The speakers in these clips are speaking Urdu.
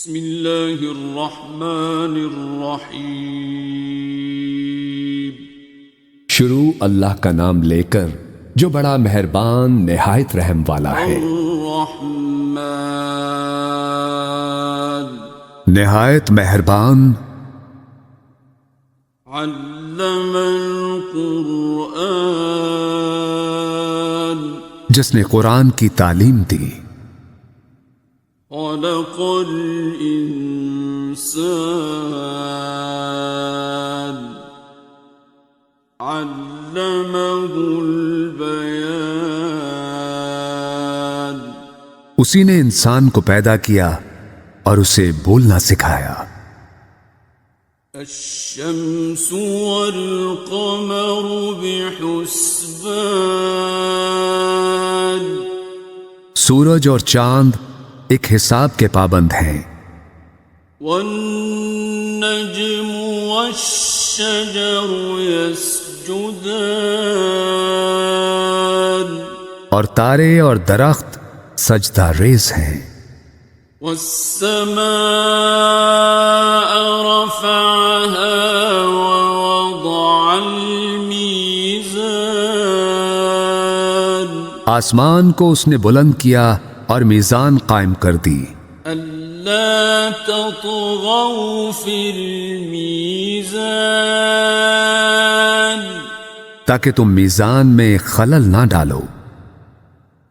بسم اللہ الرحمن الرحیم۔ شروع اللہ کا نام لے کر جو بڑا مہربان نہایت رحم والا ہے۔ الرحمن نہایت مہربان۔ علم القرآن جس نے قرآن کی تعلیم دی۔ خلق الانسان علمہ البیان۔ اسی نے انسان کو پیدا کیا اور اسے بولنا سکھایا۔ الشمس والقمر بحسبان۔ سورج اور چاند ایک حساب کے پابند ہیں۔ والنجم والشجر يسجدان۔ اور تارے اور درخت سجدہ ریز ہیں۔ والسماء رفعها ووضع الميزان۔ آسمان کو اس نے بلند کیا اور میزان قائم کر دی۔ ألا تطغوا في الميزان۔ تاکہ تم میزان میں خلل نہ ڈالو۔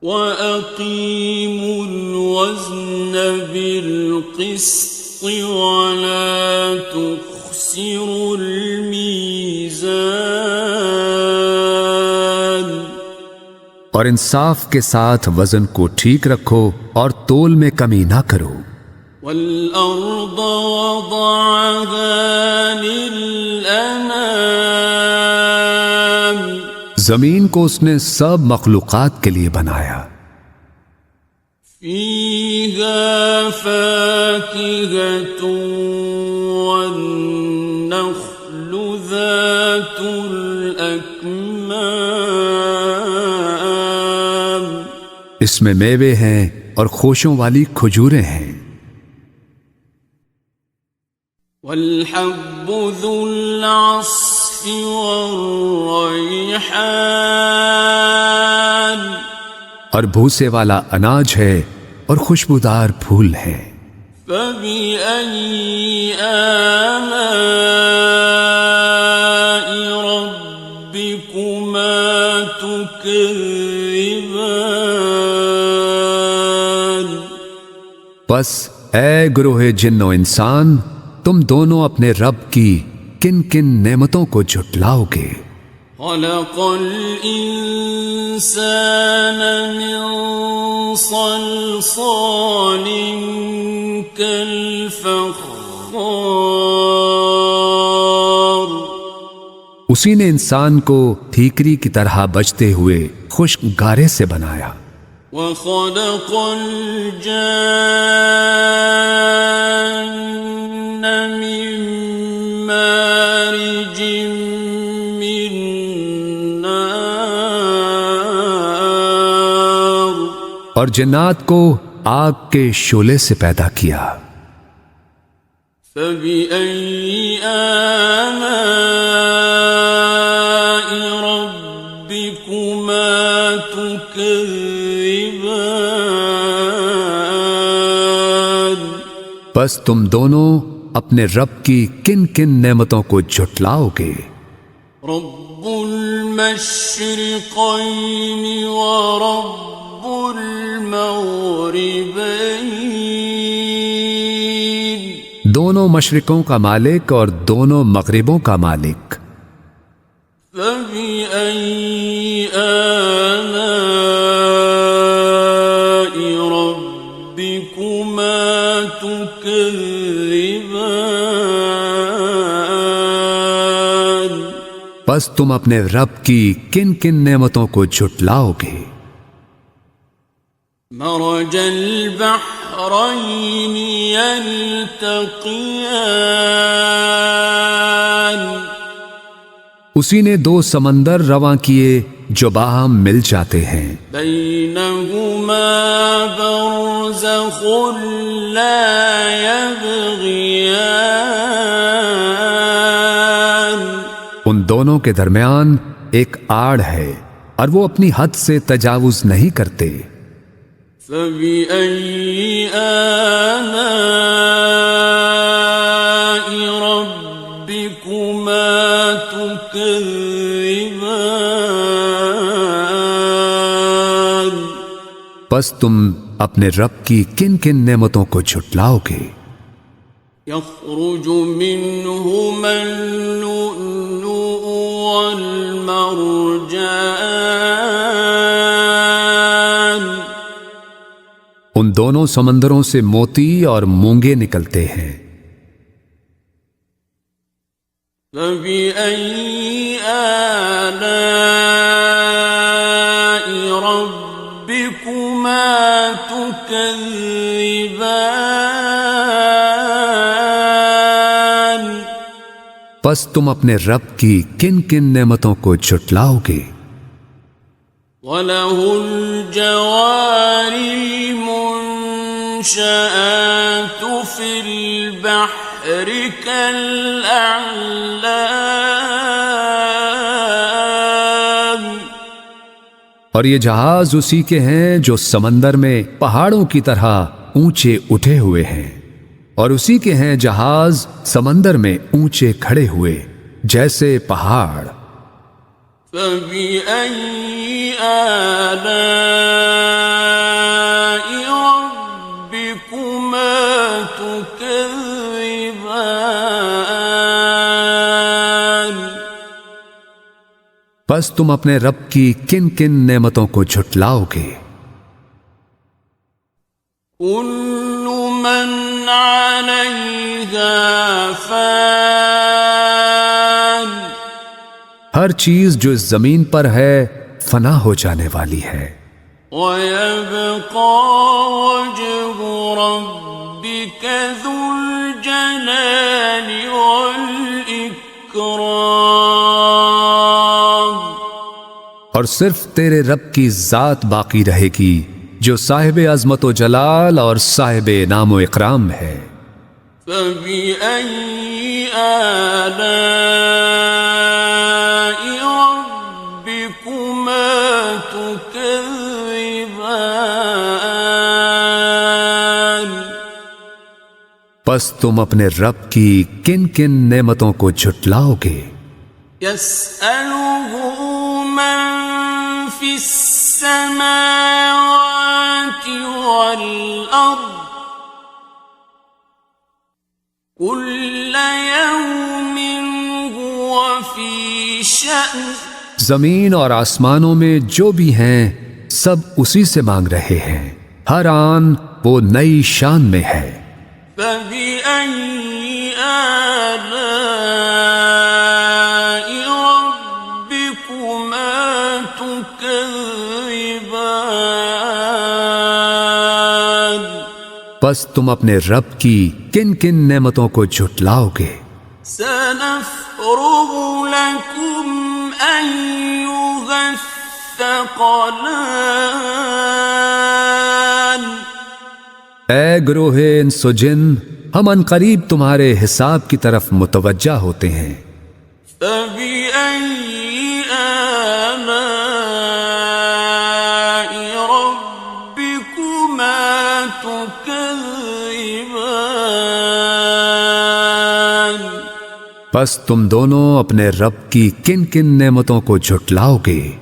وَأَقِيمُوا الْوَزْنَ بِالْقِسْطِ وَلَا تُخْسِرُوا الْمِيزَانَ۔ اور انصاف کے ساتھ وزن کو ٹھیک رکھو اور تول میں کمی نہ کرو۔ وَالْأَرْضَ وَضَعَهَا لِلْأَنَامِ۔ زمین کو اس نے سب مخلوقات کے لیے بنایا۔ فِيهَا فَاكِهَةٌ وَالنَّخْلُ ذَاتُ الْأَكْمَامِ۔ اس میں میوے ہیں اور خوشوں والی کھجوریں ہیں۔ وَالْحَبُّ ذُو الْعَصْفِ وَالرَّيْحَانِ۔ اور بھوسے والا اناج ہے اور خوشبودار پھول ہیں۔ فَبِأَيِّ آلَاءِ رَبِّكُمَا تُكَذِّبَانِ۔ بس اے گروہ جن و انسان، تم دونوں اپنے رب کی کن کن نعمتوں کو جھٹلاؤ گے۔ خلق الانسان من صلصال كالفخار۔ اسی نے انسان کو ٹھیکری کی طرح بجتے ہوئے خشک گارے سے بنایا۔ وخلق الجان من مارج من نار۔ اور جنات کو آگ کے شعلے سے پیدا کیا۔ فبأي آلاء ربكما تكذبان۔ بس تم دونوں اپنے رب کی کن کن نعمتوں کو جھٹلاؤ گے۔ رب المشرقين ورب المغربين۔ دونوں مشرقوں کا مالک اور دونوں مغربوں کا مالک۔ فبأي آلاء ربكما تكذبان۔ بس تم اپنے رب کی کن کن نعمتوں کو جھٹلاؤ گے۔ مرج البحرين يلتقيان۔ اسی نے دو سمندر رواں کیے جو باہم مل جاتے ہیں۔ بینہما برزخ لا دونوں کے درمیان ایک آڑ ہے اور وہ اپنی حد سے تجاوز نہیں کرتے۔ فبأي آلاء ربكما تكذبان؟ پس تم اپنے رب کی کن کن نعمتوں کو جھٹلاؤ گے؟ يخرج منهما اللؤلؤ والمرجان۔ ان دونوں سمندروں سے موتی اور مونگے نکلتے ہیں۔ فبأي آلاء ربكما تكذبان؟ پس تم اپنے رب کی کن کن نعمتوں کو جھٹلاؤ گے؟ وَلَهُ الْجَوَارِ الْمُنشَآتُ فِي الْبَحْرِ كَالْأَعْلَامِ۔ اور یہ جہاز اسی کے ہیں جو سمندر میں پہاڑوں کی طرح اونچے اٹھے ہوئے ہیں، اور اسی کے ہیں جہاز سمندر میں اونچے کھڑے ہوئے جیسے پہاڑ۔ فَبِأَيِّ آلَاءِ رَبِّكُمَا تُكَذِّبَانِ؟ پس تم اپنے رب کی کن کن نعمتوں کو جھٹلاؤ گے؟ كُلُّ مَنْ عَلَيْهَا فَانٍ۔ ہر چیز جو اس زمین پر ہے فنا ہو جانے والی ہے۔ وَيَبْقَى وَجْهُ رَبِّكَ ذُو الْجَلَالِ وَالْإِكْرَامِ۔ اور صرف تیرے رب کی ذات باقی رہے گی جو صاحب عظمت و جلال اور صاحب انعام و اکرام ہے۔ فَبِأَيِّ آلَاءِ رَبِّكُمَا تُكَذِّبَانِ؟ پس تم اپنے رب کی کن کن نعمتوں کو جھٹلاؤ گے؟ يَسْأَلُهُ مَن فِي السَّمَاوَاتِ وَالْأَرْضِ كُلَّ يَوْمٍ هُوَ فِي شَأْنٍ۔ زمین اور آسمانوں میں جو بھی ہیں سب اسی سے مانگ رہے ہیں، ہر آن وہ نئی شان میں ہے۔ فَبِأَيِّ آلَاءِ رَبِّكُمَا تُكَذِّبَانِ؟ پس تم اپنے رب کی کن کن نعمتوں کو جھٹلاؤ گے؟ سَنَفْرُغُ لَكُمْ أَيُّهَ الثَّقَلَانِ۔ اے گروہ انس و جن، ہم عنقریب تمہارے حساب کی طرف متوجہ ہوتے ہیں۔ فَبِأَيِّ آلَاءِ رَبِّكُمَا تُكَذِّبَانِ؟ پس تم دونوں اپنے رب کی کن کن نعمتوں کو جھٹلاؤ گے؟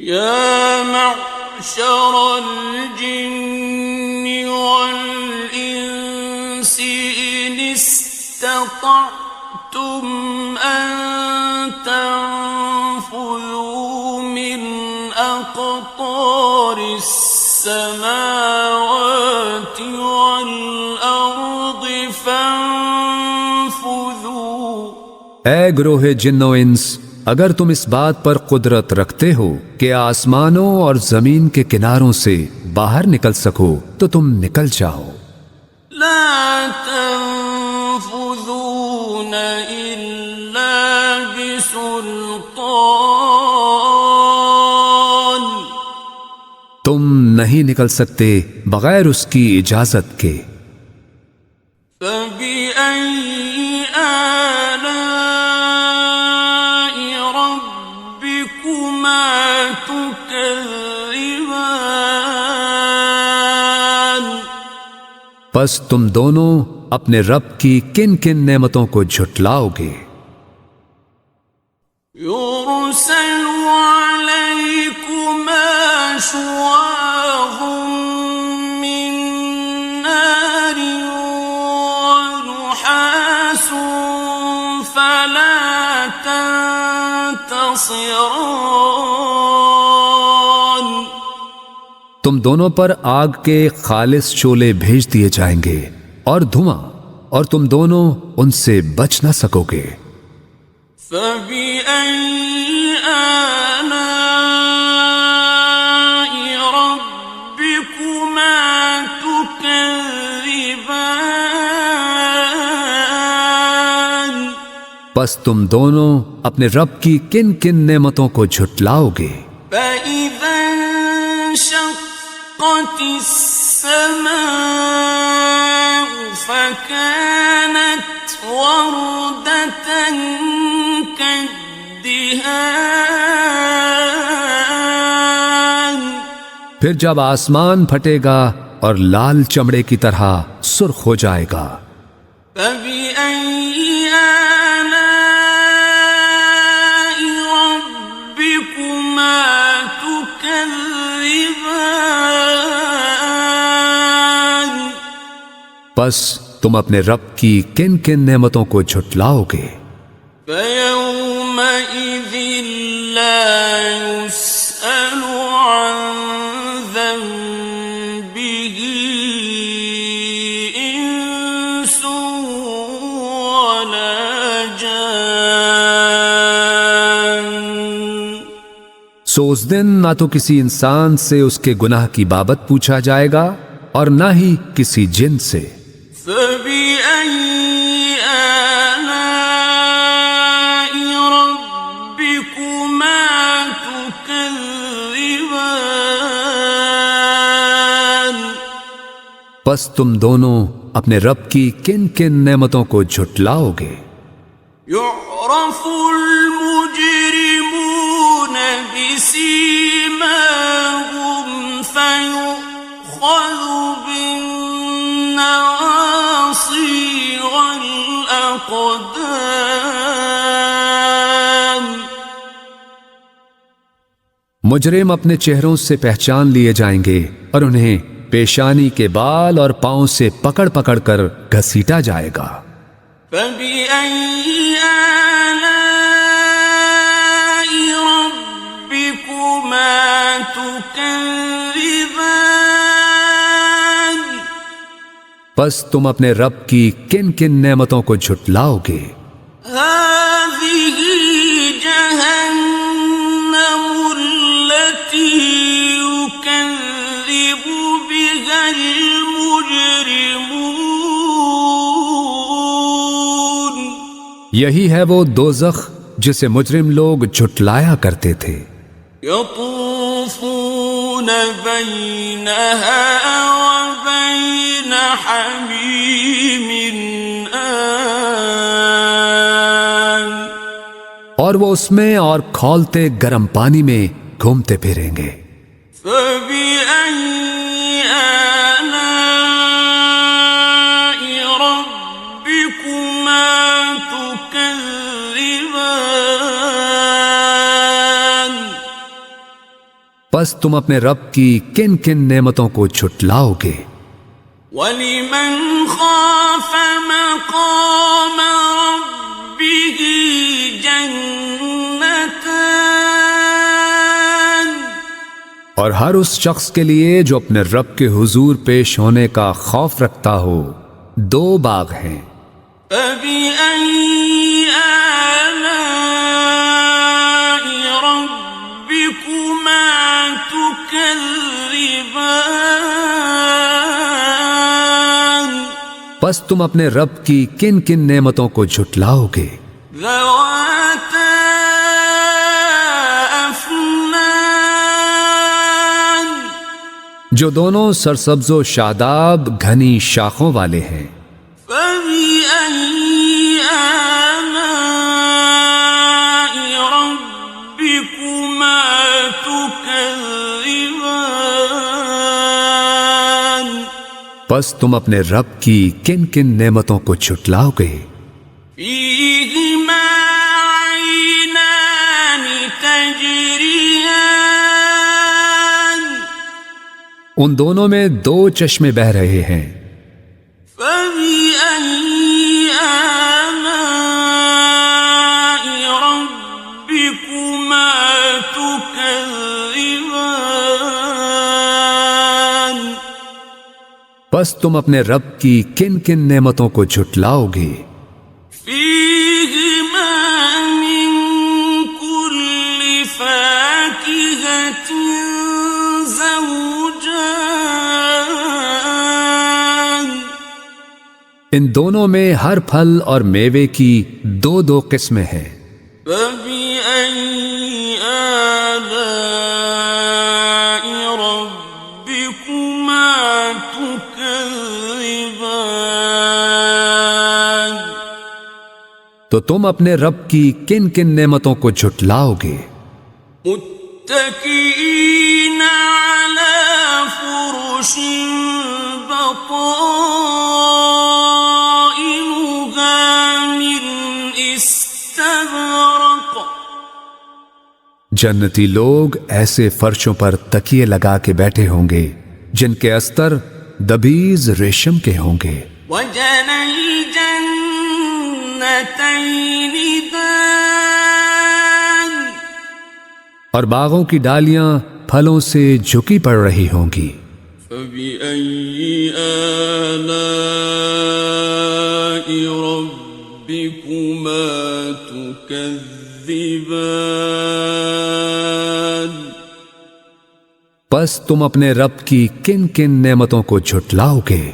يَا مَعْشَرَ الْجِنِّ وَالْإِنسِ إِنِ اسْتَطَعْتُمْ أَن تَنفُذُوا مِنْ أَقْطَارِ السَّمَاوَاتِ وَالْأَرْضِ فَانفُذُوا۔ اے گروہ جن و انس، اگر تم اس بات پر قدرت رکھتے ہو کہ آسمانوں اور زمین کے کناروں سے باہر نکل سکو تو تم نکل جاؤ۔ لا تنفذون إلا بسلطان۔ تم نہیں نکل سکتے بغیر اس کی اجازت کے۔ فبأي آلاء پس تم دونوں اپنے رب کی کن کن نعمتوں کو جھٹلاؤ گے؟ يرسل عليكما شواظ من نار ونحاس فلا تنتصران تم دونوں پر آگ کے خالص شعلے بھیج دیے جائیں گے اور دھواں، اور تم دونوں ان سے بچ نہ سکو گے۔ فَبِأَيِّ آلَاءِ رَبِّكُمَا تُكَذِّبَانِ پس تم دونوں اپنے رب کی کن کن نعمتوں کو جھٹلاؤ گے؟ فَإِذَا انشَقَّتِ السَّمَاءُ فَكَانَتْ وَرْدَةً كَالدِّهَانِ پھر جب آسمان پھٹے گا اور لال چمڑے کی طرح سرخ ہو جائے گا۔ فَبِأَيِّ آلَاءِ رَبِّكُمَا تُكَذِّبَانِ پس تم اپنے رب کی کن کن نعمتوں کو جھٹلاؤ گے؟ فَيَوْمَئِذٍ لَا يُسْأَلُ عَنْ ذَنبِهِ إِنسٌ وَلَا جَانٌ سو اس دن نہ تو کسی انسان سے اس کے گناہ کی بابت پوچھا جائے گا اور نہ ہی کسی جن سے۔ فَبِأَيِّ آلَاءِ رَبِّكُمَا تُكَذِّبَانِ پس تم دونوں اپنے رب کی کن کن نعمتوں کو جھٹلاؤ گے؟ يُعْرَفُ الْمُجْرِمُونَ بِسِيمَاهُمْ فَيُؤْخَذُ بِالنَّوَاصِي وَالْأَقْدَامِ مجرم اپنے چہروں سے پہچان لیے جائیں گے اور انہیں پیشانی کے بال اور پاؤں سے پکڑ پکڑ کر گھسیٹا جائے گا۔ فَبِأَيِّ آلَاءِ رَبِّكُمَا تُكَذِّبَانِ پس تم اپنے رب کی کن کن نعمتوں کو جھٹلاؤ گے؟ هَذِهِ جَهَنَّمُ الَّتِي يُكَذِّبُ بِهَا الْمُجْرِمُونَ یہی ہے وہ دوزخ جسے مجرم لوگ جھٹلایا کرتے تھے۔ يَطُوفُونَ بَيْنَهَا وَبَيْنَ حَمِيمٍ آنٍ اور وہ اس میں اور کھولتے گرم پانی میں گھومتے پھریں گے۔ فَبِأَيِّ آلَاءِ رَبِّكُمَا تُكَذِّبَانِ پس تم اپنے رب کی کن کن نعمتوں کو جھٹلاؤ گے؟ وَلِمَنْ خَافَ مَقَامَ رَبِّهِ جَنَّتَانِ اور ہر اس شخص کے لیے جو اپنے رب کے حضور پیش ہونے کا خوف رکھتا ہو دو باغ ہیں۔ فَبِأَيِّ آلَاءِ رَبِّكُمَا تُكَذِّبَانِ پس تم اپنے رب کی کن کن نعمتوں کو جھٹلاؤ گے؟ ذَوَاتَا أَفْنَانٍ جو دونوں سرسبز و شاداب گھنی شاخوں والے ہیں۔ فَبِأَيِّ آلَاءِ رَبِّكُمَا تُكَذِّبَانِ پس تم اپنے رب کی کن کن نعمتوں کو جھٹلاؤ گے؟ فیہما عینان تجریان ان دونوں میں دو چشمے بہہ رہے ہیں۔ فبأي آلاء ربكما تكذبان پس تم اپنے رب کی کن کن نعمتوں کو جھٹلاؤ گے؟ فیہما من کل فاکہۃ زوجان ان دونوں میں ہر پھل اور میوے کی دو دو قسمیں ہیں۔ فبأي آلاء ربكما تكذبان تو تم اپنے رب کی کن کن نعمتوں کو جھٹلاؤ گے؟ متكئين على فرش بطائنها من استبرق جنتی لوگ ایسے فرشوں پر تکیے لگا کے بیٹھے ہوں گے جن کے استر دبیز ریشم کے ہوں گے۔ وجنى الجنتين دان اور باغوں کی ڈالیاں پھلوں سے جھکی پڑ رہی ہوں گی۔ فبأي آلاء ربكما تكذبان پس تم اپنے رب کی کن کن نعمتوں کو جھٹلاؤ گے؟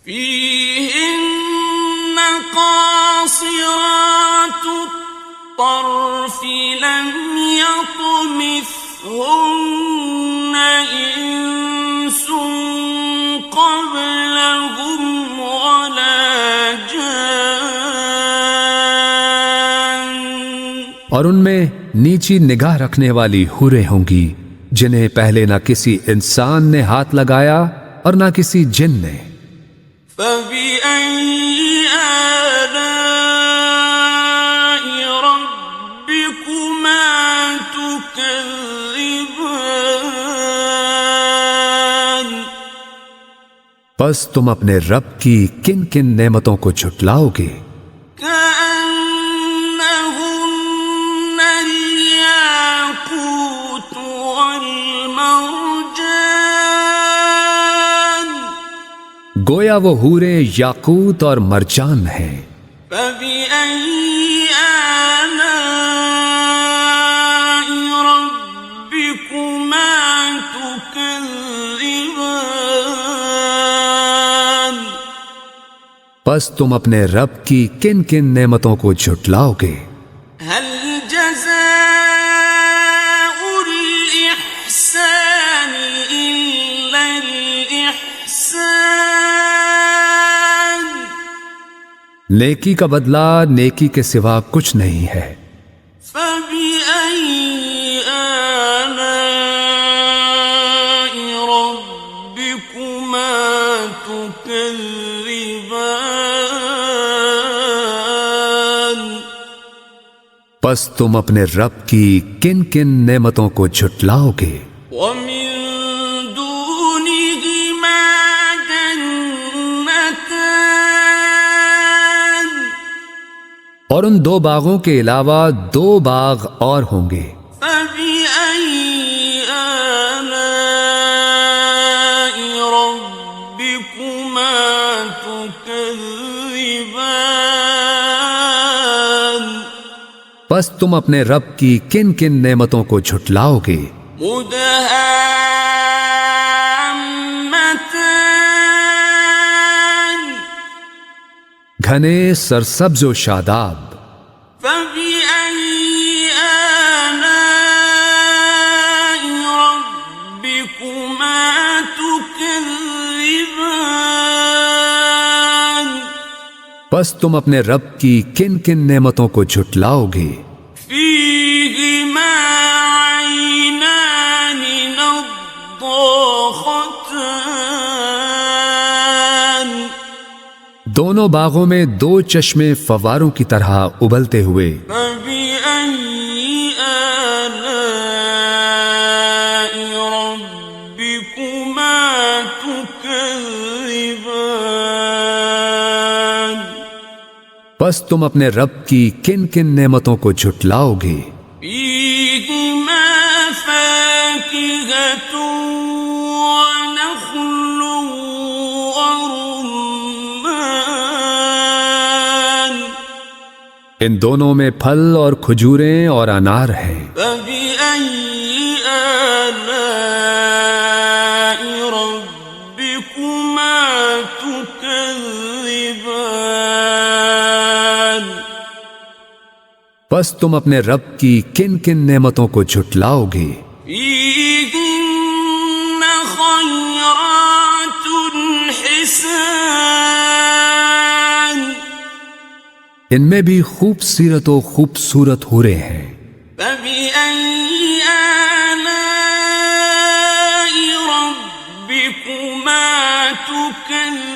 فيهن قاصرات الطرف لم يطمثهن إنس قبلهم ولا جان اور ان میں نیچی نگاہ رکھنے والی حوریں ہوں گی جنہیں پہلے نہ کسی انسان نے ہاتھ لگایا اور نہ کسی جن نے۔ فبأي آلاء ربكما تكذبان پس تم اپنے رب کی کن کن نعمتوں کو جھٹلاؤ گے؟ كأنهن الياقوت والمرجان گویا وہ حوریں یاقوت اور مرجان ہیں۔ فبأي آلاء ربكما تكذبان پس تم اپنے رب کی کن کن نعمتوں کو جھٹلاؤ گے؟ هل جزاء الإحسان إلا الإحسان نیکی کا بدلہ نیکی کے سوا کچھ نہیں ہے۔ فبأي آلاء ربكما تكذبان پس تم اپنے رب کی کن کن نعمتوں کو جھٹلاؤ گے؟ ومن دونهما جنتان اور ان دو باغوں کے علاوہ دو باغ اور ہوں گے۔ فبأي آلاء ربكما تكذبان پس تم اپنے رب کی کن کن نعمتوں کو جھٹلاؤ گے؟ مدهامتان گھنے سرسبز و شاداب۔ فبأي آلاء ربكما تكذبان پس تم اپنے رب کی کن کن نعمتوں کو جھٹلاؤ گے؟ فيهما عينان نضاختان دونوں باغوں میں دو چشمے فواروں کی طرح ابلتے ہوئے. فبأي آلاء ربكما تكذبان پس تم اپنے رب کی کن کن نعمتوں کو جھٹلاؤ گے؟ فيهما فاكهة ونخل ورمان ان دونوں میں پھل اور کھجوریں اور انار ہیں. فبأي آلاء ربكما تكذبان پس تم اپنے رب کی کن کن نعمتوں کو جھٹلاؤ گے؟ فيهن خيرات حسان ان میں بھی خوبصورت و خوبصورت حوریں ہیں. فبأي آلاء ربكما تكذبان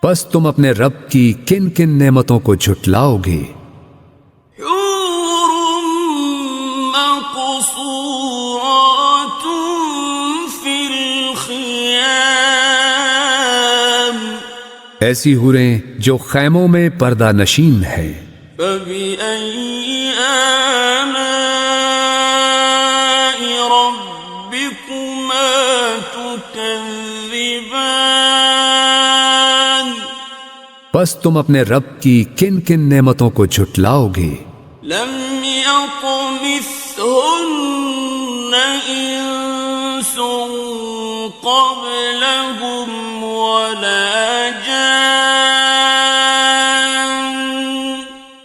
پس تم اپنے رب کی کن کن نعمتوں کو جھٹلاؤ گے؟ حور مقصورات في الخيام ایسی حوریں جو خیموں میں پردہ نشین ہیں. فبأي آلاء ربكما تكذبان پس تم اپنے رب کی کن کن نعمتوں کو جھٹلاؤ گے؟ لم يطمثهن إنس قبلهم ولا جان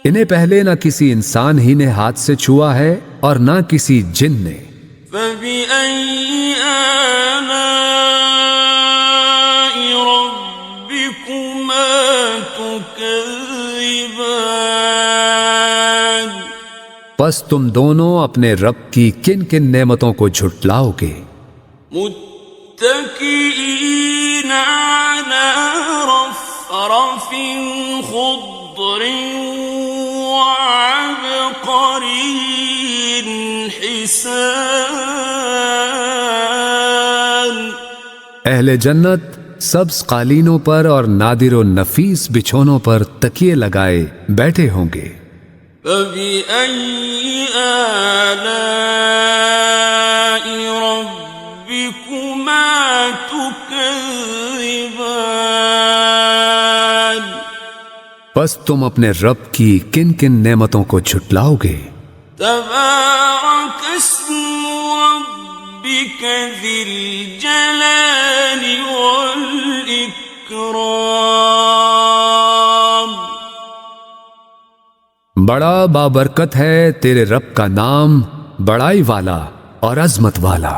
انہیں پہلے نہ کسی انسان ہی نے ہاتھ سے چھوا ہے اور نہ کسی جن نے. فبأي آلاء ربكما تكذبان پس تم دونوں اپنے رب کی کن کن نعمتوں کو جھٹلاؤ گے؟ متكئين على رفرف خضر وعبقري حسان اہل جنت سبز قالینوں پر اور نادر و نفیس بچھونوں پر تکیے لگائے بیٹھے ہوں گے. فبأي آلاء ربكما تكذبان پس تم اپنے رب کی کن کن نعمتوں کو جھٹلاؤ گے؟ تبارك اسم ربك ذي الجلال والإكرام بڑا بابرکت ہے تیرے رب کا نام، بڑائی والا اور عظمت والا.